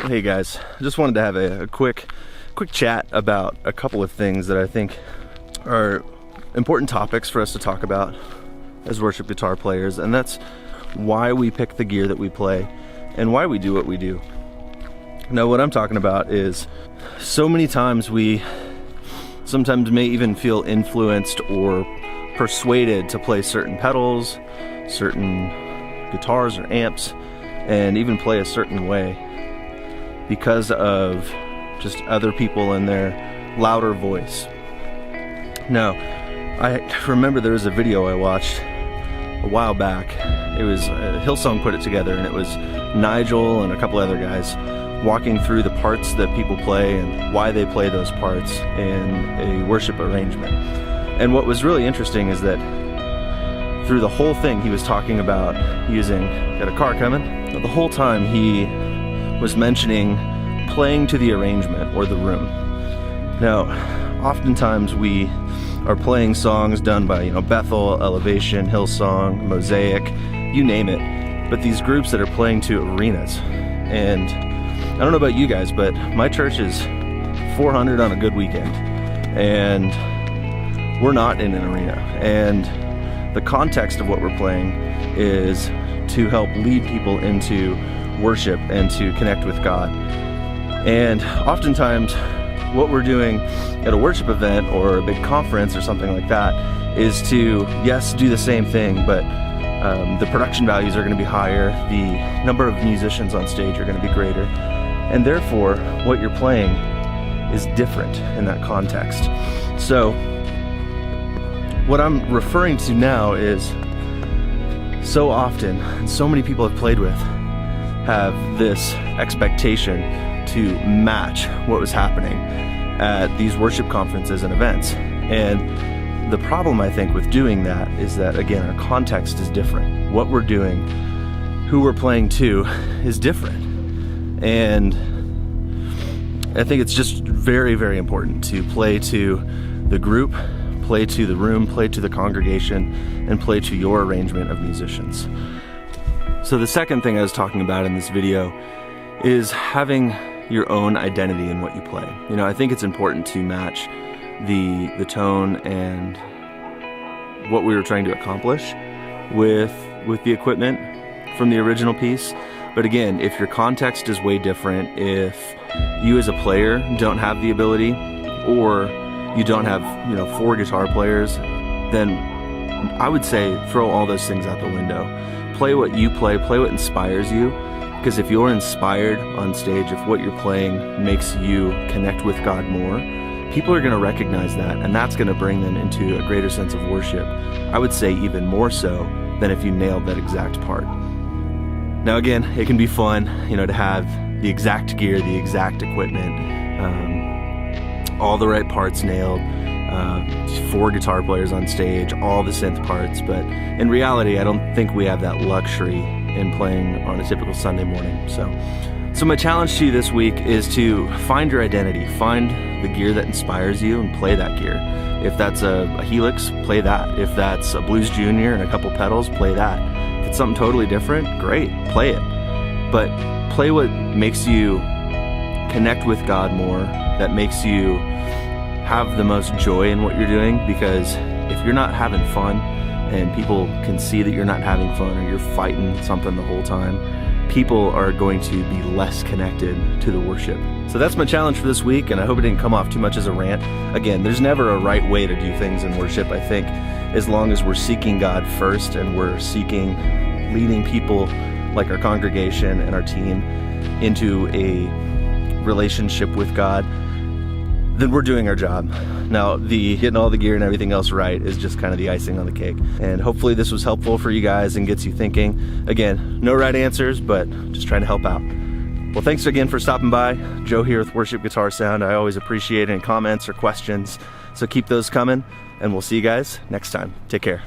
Hey guys, I just wanted to have a quick chat about a couple of things that I think are important topics for us to talk about as worship guitar players, and that's why we pick the gear that we play and why we do what we do. Now, what I'm talking about is so many times we sometimes may even feel influenced or persuaded to play certain pedals, certain guitars or amps, and even play a certain way because of just other people and their louder voice. Now, I remember there was a video I watched a while back. It was Hillsong put it together, and it was Nigel and a couple other guys walking through the parts that people play and why they play those parts in a worship arrangement. And what was really interesting is that through the whole thing he was talking about using, got a car coming, but the whole time he was mentioning playing to the arrangement or the room. Now, oftentimes we are playing songs done by, Bethel, Elevation, Hillsong, Mosaic, you name it, but these groups that are playing to arenas. And I don't know about you guys, but my church is 400 on a good weekend, and we're not in an arena. And the context of what we're playing is to help lead people into worship and to connect with God. And oftentimes what we're doing at a worship event or a big conference or something like that is to, yes, do the same thing, but the production values are going to be higher, the number of musicians on stage are going to be greater, and therefore what you're playing is different in that context. So what I'm referring to now is so often, and so many people I've played with have this expectation to match what was happening at these worship conferences and events. And the problem, I think, with doing that is that, again, our context is different. What we're doing, who we're playing to, is different. And I think it's just very, very important to play to the group, play to the room, play to the congregation, and play to your arrangement of musicians. So the second thing I was talking about in this video is having your own identity in what you play. I think it's important to match the tone and what we were trying to accomplish with the equipment from the original piece. But again, if your context is way different, if you as a player don't have the ability, or you don't have 4 guitar players, then I would say throw all those things out the window. Play what you play what inspires you, because if you're inspired on stage, if what you're playing makes you connect with God more, people are going to recognize that, and that's going to bring them into a greater sense of worship. I would say even more so than if you nailed that exact part. Now again, it can be fun, to have the exact gear, the exact equipment, all the right parts nailed, 4 guitar players on stage, all the synth parts, but in reality, I don't think we have that luxury in playing on a typical Sunday morning. So my challenge to you this week is to find your identity, find the gear that inspires you and play that gear. If that's a Helix, play that. If that's a Blues Junior and a couple pedals, play that. If it's something totally different, great, play it. But play what makes you connect with God more, that makes you have the most joy in what you're doing, because if you're not having fun and people can see that you're not having fun or you're fighting something the whole time, people are going to be less connected to the worship. So that's my challenge for this week, and I hope it didn't come off too much as a rant. Again, there's never a right way to do things in worship. I think as long as we're seeking God first and we're seeking leading people like our congregation and our team into a relationship with God, then we're doing our job. Now, the getting all the gear and everything else right is just kind of the icing on the cake. And hopefully this was helpful for you guys and gets you thinking. Again, no right answers, but just trying to help out. Well, thanks again for stopping by. Joe here with Worship Guitar Sound. I always appreciate any comments or questions, so keep those coming, and we'll see you guys next time. Take care.